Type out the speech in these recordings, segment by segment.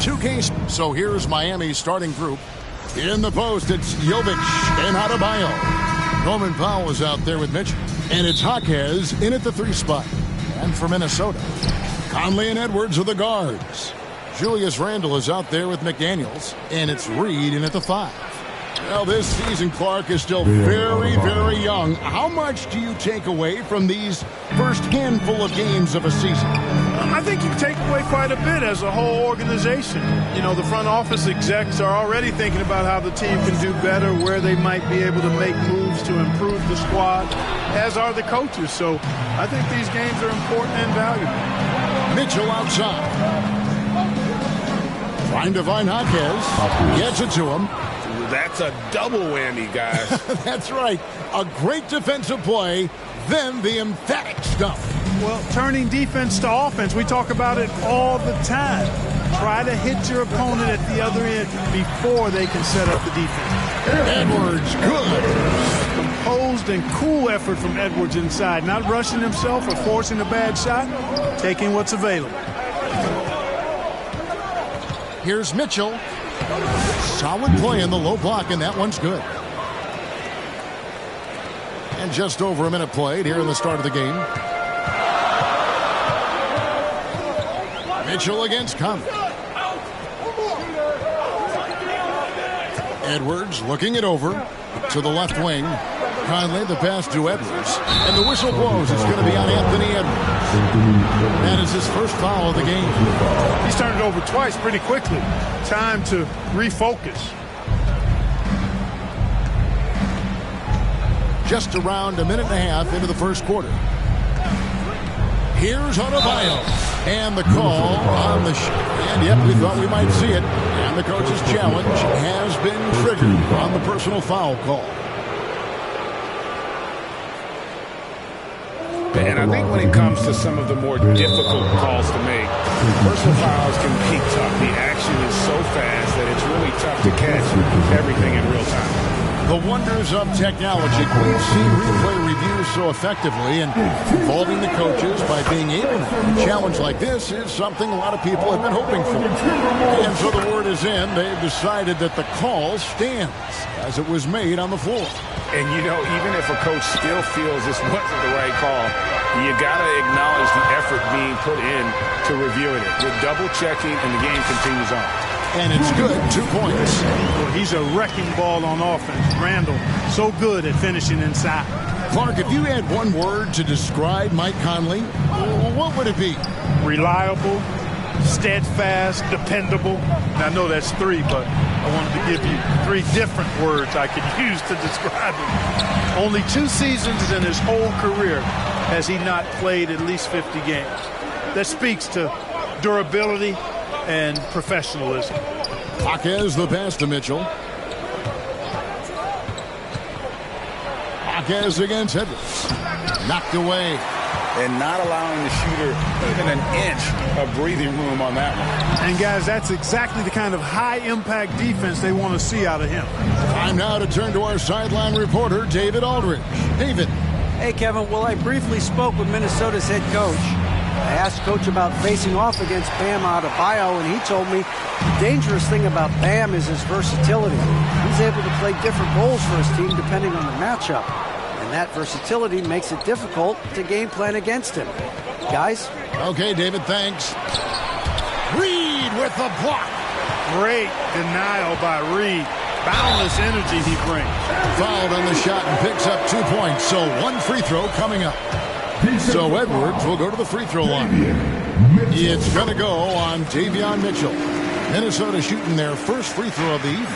2K. So here's Miami's starting group. In the post, it's Jovic and Adebayo. Norman Powell is out there with Mitchell. And it's Jaquez in at the 3 spot. And for Minnesota, Conley and Edwards are the guards. Julius Randle is out there with McDaniels. And it's Reed in at the 5. Well, this season, Clark, is still very, very young. How much do you take away from these first handful of games of a season? I think you take away quite a bit as a whole organization. You know, the front office execs are already thinking about how the team can do better, where they might be able to make moves to improve the squad, as are the coaches. So I think these games are important and valuable. Mitchell outside. Trying to find Jaquez. Gets it to him. That's a double whammy, guys. That's right. A great defensive play, then the emphatic stuff. Well, turning defense to offense, we talk about it all the time. Try to hit your opponent at the other end before they can set up the defense. Edwards, good. Composed and cool effort from Edwards inside. Not rushing himself or forcing a bad shot. Taking what's available. Here's Mitchell. Solid play in the low block, and that one's good. And just over a minute played here in the start of the game. Mitchell against Conley. Edwards looking it over to the left wing. Conley, the pass to Edwards. And the whistle blows. It's going to be on Anthony Edwards. That is his first foul of the game. He's turned it over twice pretty quickly. Time to refocus. Just around a minute and a half into the first quarter. Here's Adebayo. And the call on the shot. And yep, we thought we might see it. And the coach's challenge has been triggered on the personal foul call. And I think when it comes to some of the more difficult calls to make, personal fouls can be tough. The action is so fast that it's really tough to catch everything in real time. The wonders of technology. We've seen replay reviews so effectively, and involving the coaches by being able to have a challenge like this is something a lot of people have been hoping for. And so the word is in. They've decided that the call stands as it was made on the floor. And, you know, even if a coach still feels this wasn't the right call, you got to acknowledge the effort being put in to reviewing it. With double-checking, and the game continues on. And it's good, 2 points. Well, he's a wrecking ball on offense. Randle, so good at finishing inside. Clark, if you had one word to describe Mike Conley, what would it be? Reliable, steadfast, dependable. Now, I know that's 3, but I wanted to give you 3 different words I could use to describe him. Only 2 seasons in his whole career has he not played at least 50 games. That speaks to durability and professionalism. Jaquez the pass to Mitchell. Jaquez against Edwards. Knocked away. And not allowing the shooter even an inch of breathing room on that one. And, guys, that's exactly the kind of high-impact defense they want to see out of him. Time now to turn to our sideline reporter, David Aldridge. David. Hey, Kevin. Well, I briefly spoke with Minnesota's head coach. I asked Coach about facing off against Bam Adebayo, and he told me the dangerous thing about Bam is his versatility. He's able to play different roles for his team depending on the matchup. And that versatility makes it difficult to game plan against him. Guys? Okay, David, thanks. Reed with the block. Great denial by Reed. Boundless energy he brings. Fouled on the shot and picks up 2 points. So 1 free throw coming up. So Edwards will go to the free throw line. It's going to go on Davion Mitchell. Minnesota shooting their first free throw of the evening.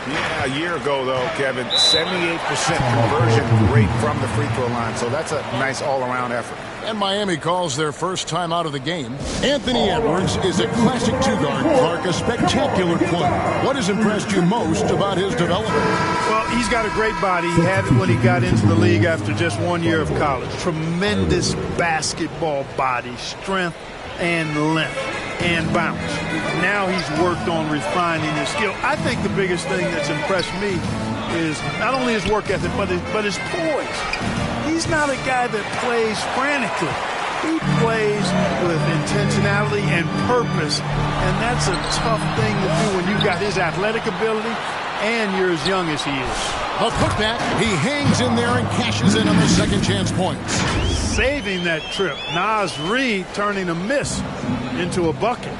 Yeah, a year ago, though, Kevin, 78% conversion rate from the free throw line. So that's a nice all-around effort. And Miami calls their first time out of the game. Anthony Edwards is a classic 2-guard, Clark, a spectacular player. What has impressed you most about his development? Well, he's got a great body. He had it when he got into the league after just 1 year of college. Tremendous basketball body, strength, and length, and bounce. Now he's worked on refining his skill. I think the biggest thing that's impressed me is not only his work ethic, but his poise. He's not a guy that plays frantically. He plays with intentionality and purpose, and that's a tough thing to do when you've got his athletic ability and you're as young as he is. A putback. He hangs in there and cashes in on the second chance points. Saving that trip. Nas Reed turning a miss into a bucket.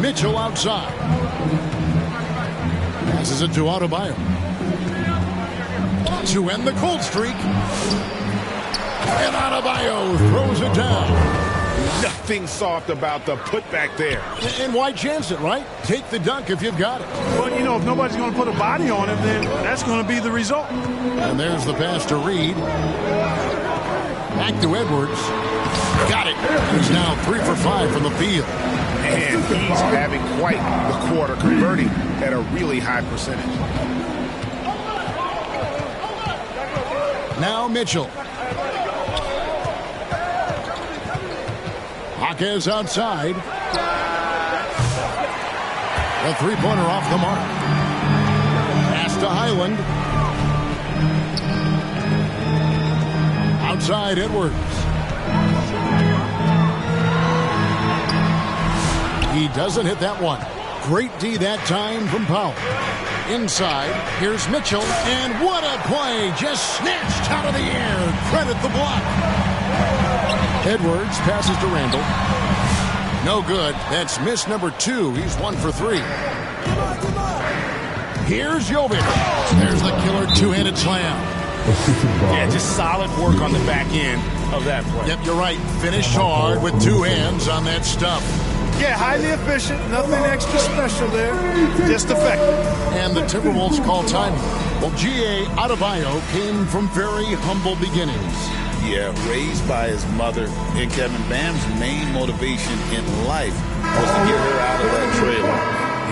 Mitchell outside. Passes it to Adebayo. To end the cold streak. And Adebayo throws it down. Nothing soft about the putback there. And why chance it, right? Take the dunk if you've got it. Well, you know, if nobody's going to put a body on him, then that's going to be the result. And there's the pass to Reed. Back to Edwards. Got it. He's now 3 for 5 from the field. And he's having quite the quarter, converting at a really high percentage. Now Mitchell. Jaquez outside. A three-pointer off the mark. Pass to Highland. Outside Edwards. He doesn't hit that one. Great D that time from Powell. Inside, here's Mitchell, and what a play! Just snatched out of the air. Credit the block. Edwards passes to Randall. No good. That's miss number 2. He's 1 for 3. Here's Jovic. There's the killer two-handed slam. Yeah, just solid work on the back end of that play. Yep, you're right. Finished hard with 2 hands on that stuff. Yeah, highly efficient. Nothing extra special there. Just effective. And the Timberwolves call time. Well, G.A. Adebayo came from very humble beginnings. Yeah, raised by his mother. And Kevin, Bam's main motivation in life was to get her out of that trailer.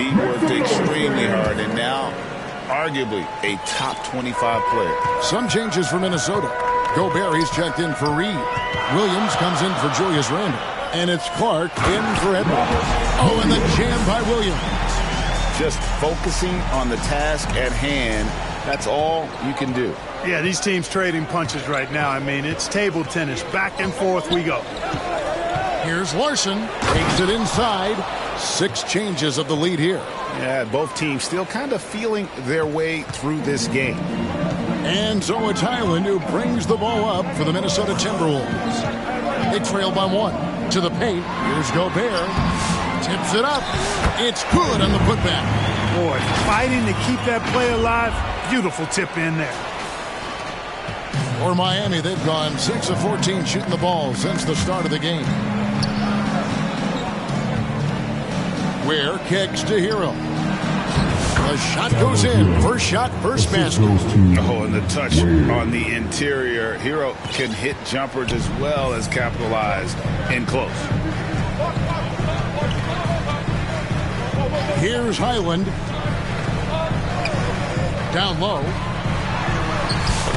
He worked extremely hard and now arguably a top 25 player. Some changes for Minnesota. Gobert, he's checked in for Reed. Williams comes in for Julius Randle. And it's Clark in for Edwards. Oh, and the jam by Williams. Just focusing on the task at hand, that's all you can do. Yeah, these teams trading punches right now. I mean, it's table tennis. Back and forth we go. Here's Larson. Takes it inside. 6 changes of the lead here. Yeah, both teams still kind of feeling their way through this game. And so it's Highland who brings the ball up for the Minnesota Timberwolves. They trail by 1. To the paint. Here's Gobert. Tips it up. It's good on the putback. Boy, fighting to keep that play alive. Beautiful tip in there. For Miami, they've gone 6 of 14 shooting the ball since the start of the game. Where kicks to Hero. The shot goes in. First shot, first basket. Oh, and the touch on the interior. Hero can hit jumpers as well as capitalize in close. Here's Highland. Down low.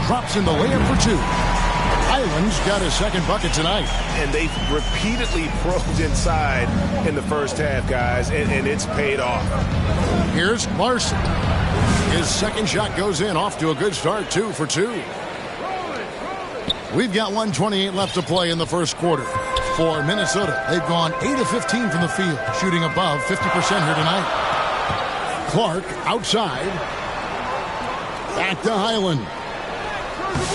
Drops in the layup for 2. Highland's got his second bucket tonight. And they've repeatedly probed inside in the first half, guys, and it's paid off. Here's Larson. His second shot goes in, off to a good start, 2 for 2. We've got 1:28 left to play in the first quarter. For Minnesota, they've gone 8 of 15 from the field, shooting above 50% here tonight. Clark outside. Back to Highland.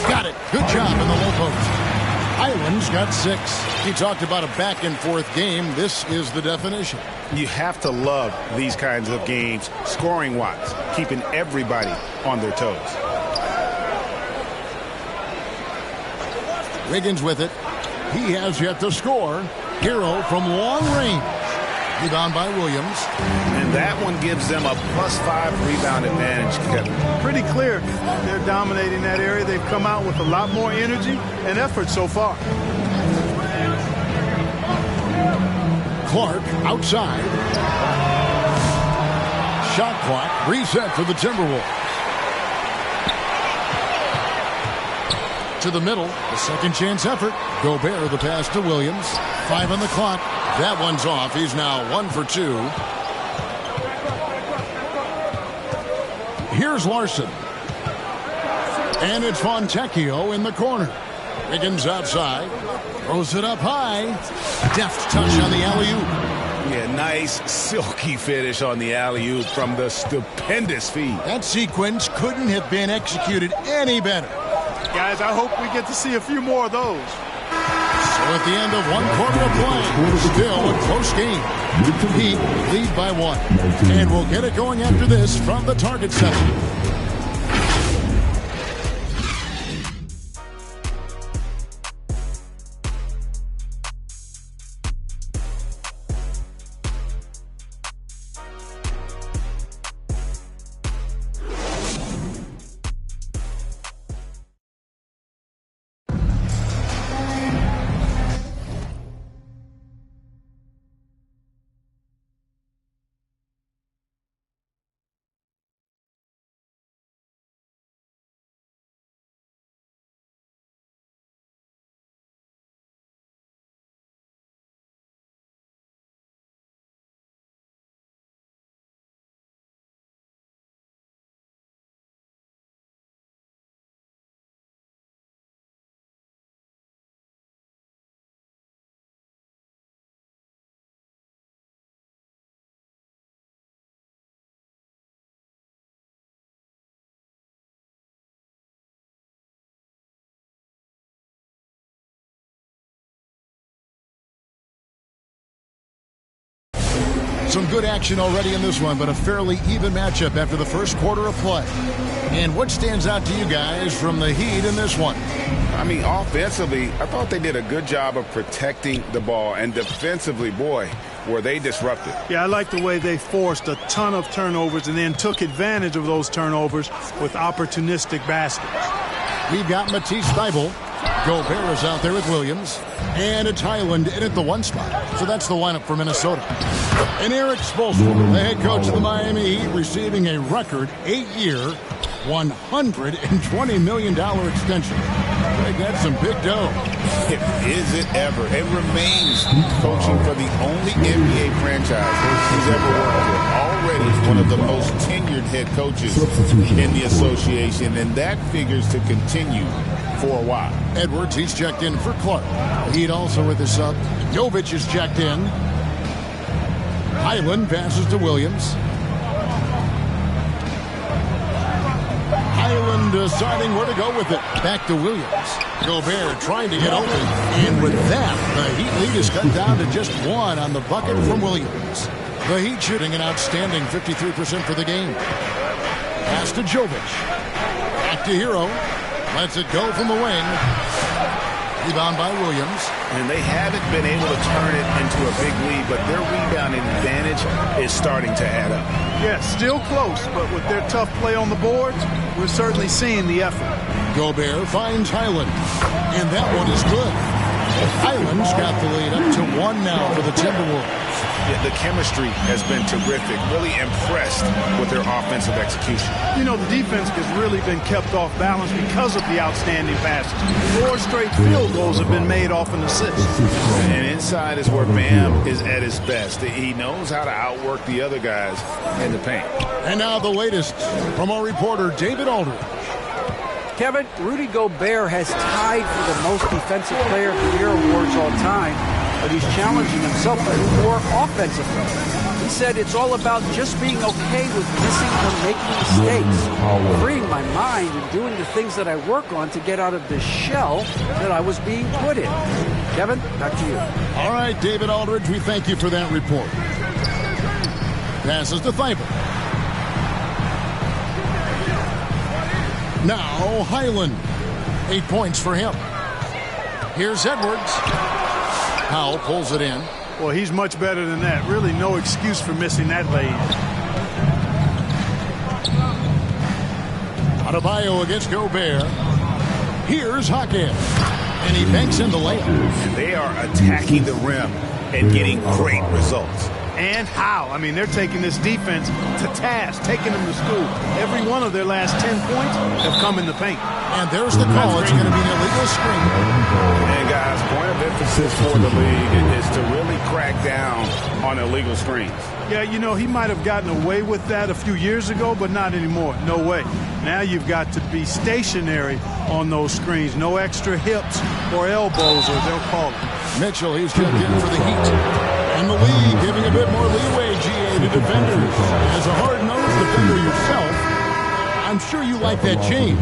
Got it. Good job in the low post. Highland's got 6. He talked about a back-and-forth game. This is the definition. You have to love these kinds of games, scoring-wise, keeping everybody on their toes. Wiggins with it. He has yet to score. Hero from long range. Rebound by Williams. And that one gives them a +5 rebound advantage, Kevin. Pretty clear. They're dominating that area. They've come out with a lot more energy and effort so far. Clark outside. Shot clock reset for the Timberwolves. To the middle, a second chance effort. Gobert the pass to Williams. 5 on the clock. That one's off. He's now 1 for 2. Here's Larson. And it's Fontecchio in the corner. Wiggins outside. Throws it up high. Deft touch on the alley-oop. Yeah, nice silky finish on the alley-oop from the stupendous feed. That sequence couldn't have been executed any better. Guys, I hope we get to see a few more of those. So at the end of one quarter of play, still a close game. Heat lead by 1. And we'll get it going after this from the target section. Some good action already in this one, but a fairly even matchup after the first quarter of play. And what stands out to you guys from the Heat in this one? I mean, offensively, I thought they did a good job of protecting the ball. And defensively, boy, were they disruptive. Yeah, I like the way they forced a ton of turnovers and then took advantage of those turnovers with opportunistic baskets. We've got Matisse Thybulle. Gobert is out there with Williams. And it's Highland in at the 1 spot. So that's the lineup for Minnesota. And Eric Spoelstra, the head coach of the Miami Heat, receiving a record 8-year, $120 million extension. Greg, that's some big dough. Is it ever? It remains coaching for the only NBA franchise he's ever worked with. Already one of the most tenured head coaches in the association, and that figures to continue for a while. Edwards, he's checked in for Clark. Heat also with his sub. Jovic is checked in. Highland passes to Williams. Highland deciding where to go with it. Back to Williams. Gobert trying to get open. And with that, the Heat lead is cut down to just 1 on the bucket from Williams. The Heat shooting an outstanding 53% for the game. Pass to Jovic. Back to Hero. Lets it go from the wing. Rebound by Williams. And they haven't been able to turn it into a big lead, but their rebounding advantage is starting to add up. Yeah, still close, but with their tough play on the boards, we're certainly seeing the effort. Gobert finds Highland, and that one is good. Highland's got the lead up to 1 now for the Timberwolves. Yeah, the chemistry has been terrific. Really impressed with their offensive execution. You know, the defense has really been kept off balance because of the outstanding passes. 4 straight field goals have been made off an assist. And inside is where Bam is at his best. He knows how to outwork the other guys in the paint. And now the latest from our reporter, David Aldridge. Kevin, Rudy Gobert has tied for the most defensive player of the year awards all time, but he's challenging himself to do more offensively. He said it's all about just being okay with missing or making mistakes, freeing my mind and doing the things that I work on to get out of the shell that I was being put in. Kevin, back to you. All right, David Aldridge, we thank you for that report. Passes to Thybulle. Now Highland. 8 points for him. Here's Edwards. Powell pulls it in. Well, he's much better than that. Really no excuse for missing that lane. Adebayo against Gobert. Here's Hawkins. And he banks in the layup. They are attacking the rim and getting great results. and how. I mean, they're taking this defense to task, taking them to school. Every one of their last 10 points have come in the paint. And there's the call. It's going to be an illegal screen. And guys, point of emphasis for the league is to really crack down on illegal screens. Yeah, you know, he might have gotten away with that a few years ago, but not anymore. No way. Now you've got to be stationary on those screens. No extra hips or elbows, or they'll call it. Mitchell, he's checked in for the Heat. And the league giving a bit more leeway, GA, to defenders. As a hard-nosed defender yourself, I'm sure you like that change.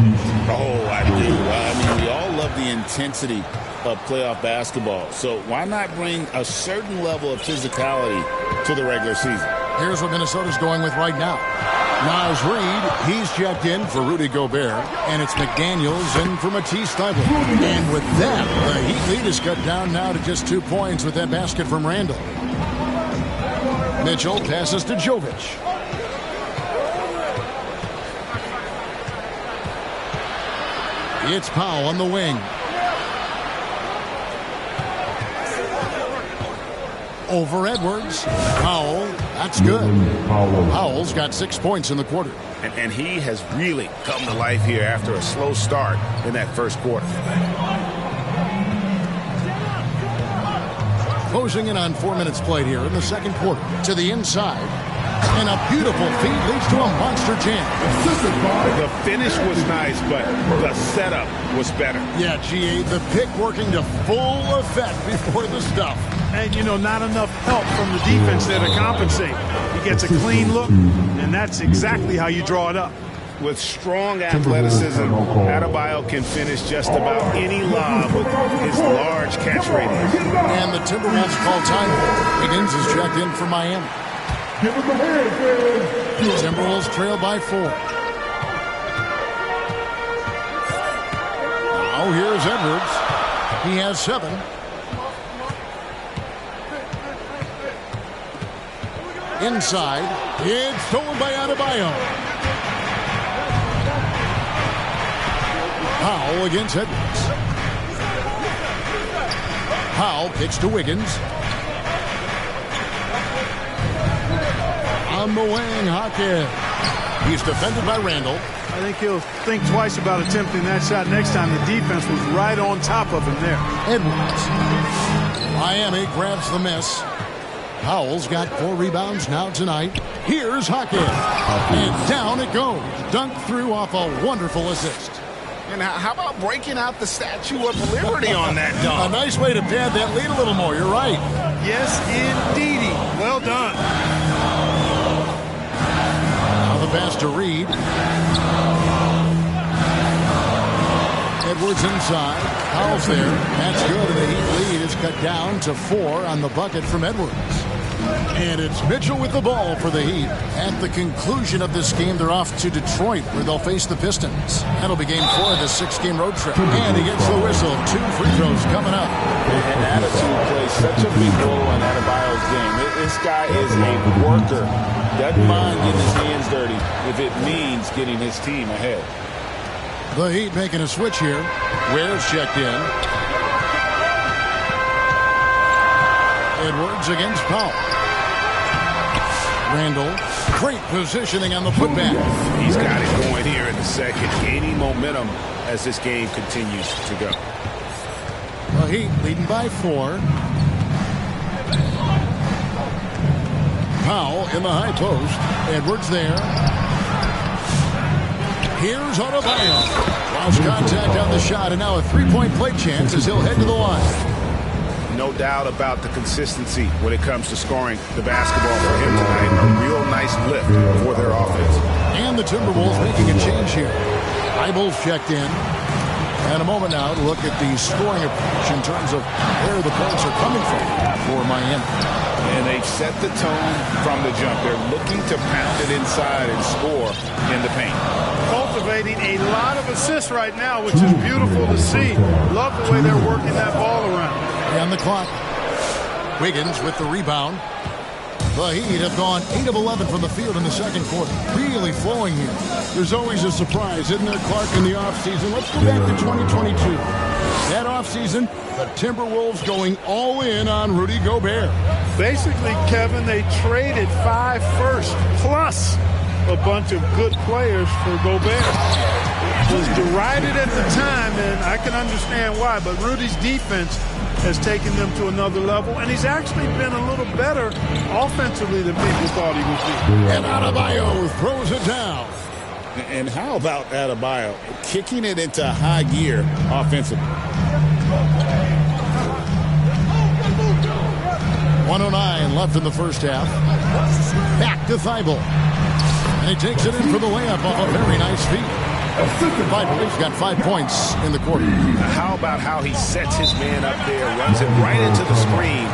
Oh, I do. I mean, we all love the intensity of playoff basketball. So why not bring a certain level of physicality to the regular season? Here's what Minnesota's going with right now. Naz Reid, he's checked in for Rudy Gobert, and it's McDaniels in for Matisse Thybulle. And with that, the Heat lead is cut down now to just 2 points with that basket from Randall. Mitchell passes to Jovic. It's Powell on the wing. Over Edwards. Powell, that's good. Powell's got 6 points in the quarter. And he has really come to life here after a slow start in that first quarter. Closing in on 4 minutes played here in the second quarter. To the inside. And a beautiful feed leads to a monster jam. The finish was nice, but the setup was better. Yeah, GA, the pick working to full effect before the stuff. And, you know, not enough help from the defense there to compensate. He gets a clean look, and that's exactly how you draw it up. With strong athleticism, Adebayo can finish just about any lob with his large catch radius. And the Timberwolves call time. Higgins is checked in for Miami. Timberwolves trail by 4. Now here's Edwards. He has 7. Inside, it's stolen by Adebayo. Powell against Edwards. Powell kicks to Wiggins. On the wing, Hawkins. He's defended by Randall. I think he'll think twice about attempting that shot next time. The defense was right on top of him there. Edwards. Miami grabs the miss. Powell's got 4 rebounds now tonight. Here's Hawkins. And down it goes. Dunked through off a wonderful assist. And how about breaking out the Statue of Liberty on that dunk? A nice way to pad that lead a little more. You're right. Yes, indeedy. Well done. Now the pass to Reed. Edwards inside. Powell's there. That's good. And the Heat lead is cut down to 4 on the bucket from Edwards. And it's Mitchell with the ball for the Heat. At the conclusion of this game, they're off to Detroit, where they'll face the Pistons. That'll be game 4 of this 6-game road trip. And he gets the whistle. 2 free throws coming up. And attitude plays such a big role in Adebayo's game. This guy is a worker. Doesn't mind getting his hands dirty if it means getting his team ahead. The Heat making a switch here. Ware's checked in. Edwards against Powell. Randall, great positioning on the putback. He's got it going here in the second, gaining momentum as this game continues to go. The Heat leading by 4. Powell in the high post. Edwards there. Here's Adebayo. Lost contact on the shot, and now a 3-point play chance as he'll head to the line. No doubt about the consistency when it comes to scoring the basketball for him tonight. A real nice lift for their offense. And the Timberwolves making a change here. Eibel's checked in. And a moment now to look at the scoring approach in terms of where the points are coming from for Miami. And they've set the tone from the jump. They're looking to pound it inside and score in the paint. Cultivating a lot of assists right now, which is beautiful to see. Love the way they're working that ball around. On the clock. Wiggins with the rebound. The Heat have gone 8 of 11 from the field in the second quarter. Really flowing here. There's always a surprise, isn't there, Clark, in the offseason? Let's go back to 2022. That offseason, the Timberwolves going all in on Rudy Gobert. Basically, Kevin, they traded 5 firsts plus a bunch of good players for Gobert. It was derided at the time, and I can understand why, but Rudy's defense has taken them to another level, and he's actually been a little better offensively than people thought he would be. And Adebayo throws it down. And how about Adebayo kicking it into high gear offensively? 1:09 left in the first half. Back to Thibault. And he takes it in for the layup off a very nice feed. Thibault's got 5 points in the quarter. How about how he sets his man up there, runs it right into the screen,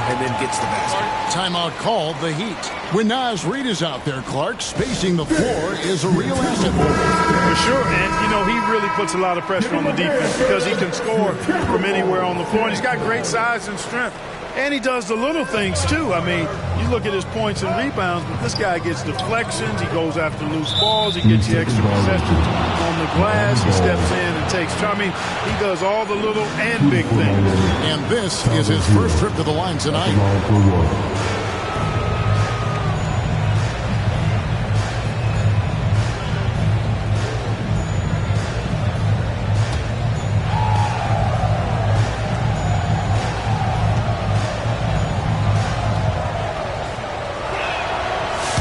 and then gets the basket. Timeout called, the Heat. When Naz Reid is out there, Clark, spacing the floor is a real asset for him. For sure, and, you know, he really puts a lot of pressure on the defense because he can score from anywhere on the floor, and he's got great size and strength. And he does the little things, too. I mean, you look at his points and rebounds, but this guy gets deflections. He goes after loose balls. He gets you extra possessions on the glass. He steps in and takes charge. I mean, he does all the little and big things. And this is his first trip to the line tonight.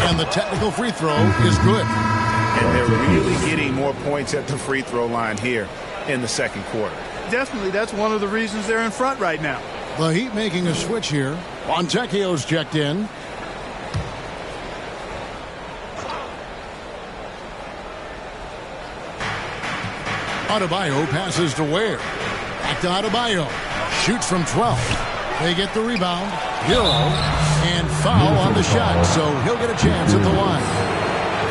And the technical free throw is good. And they're really getting more points at the free throw line here in the second quarter. Definitely, that's one of the reasons they're in front right now. The Heat making a switch here. Fontecchio's checked in. Adebayo passes to Ware. Back to Adebayo. Shoots from 12. They get the rebound. Hero. And foul on the shot, so he'll get a chance at the line.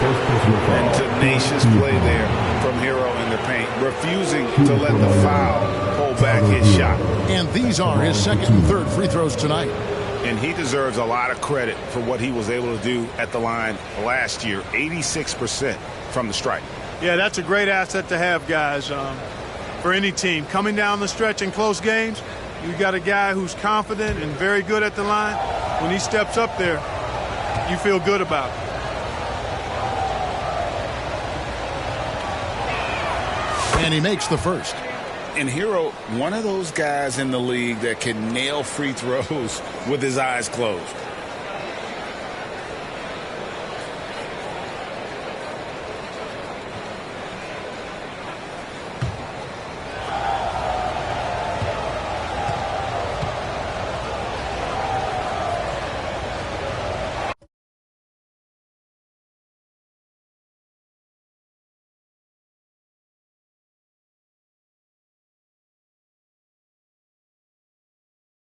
And tenacious play there from Hero in the paint, refusing to let the foul hold back his shot. And these are his second and third free throws tonight. And he deserves a lot of credit for what he was able to do at the line last year, 86% from the stripe. Yeah, that's a great asset to have, guys, for any team. Coming down the stretch in close games, you got a guy who's confident and very good at the line. When he steps up there, you feel good about it. And he makes the first. And Hero, one of those guys in the league that can nail free throws with his eyes closed.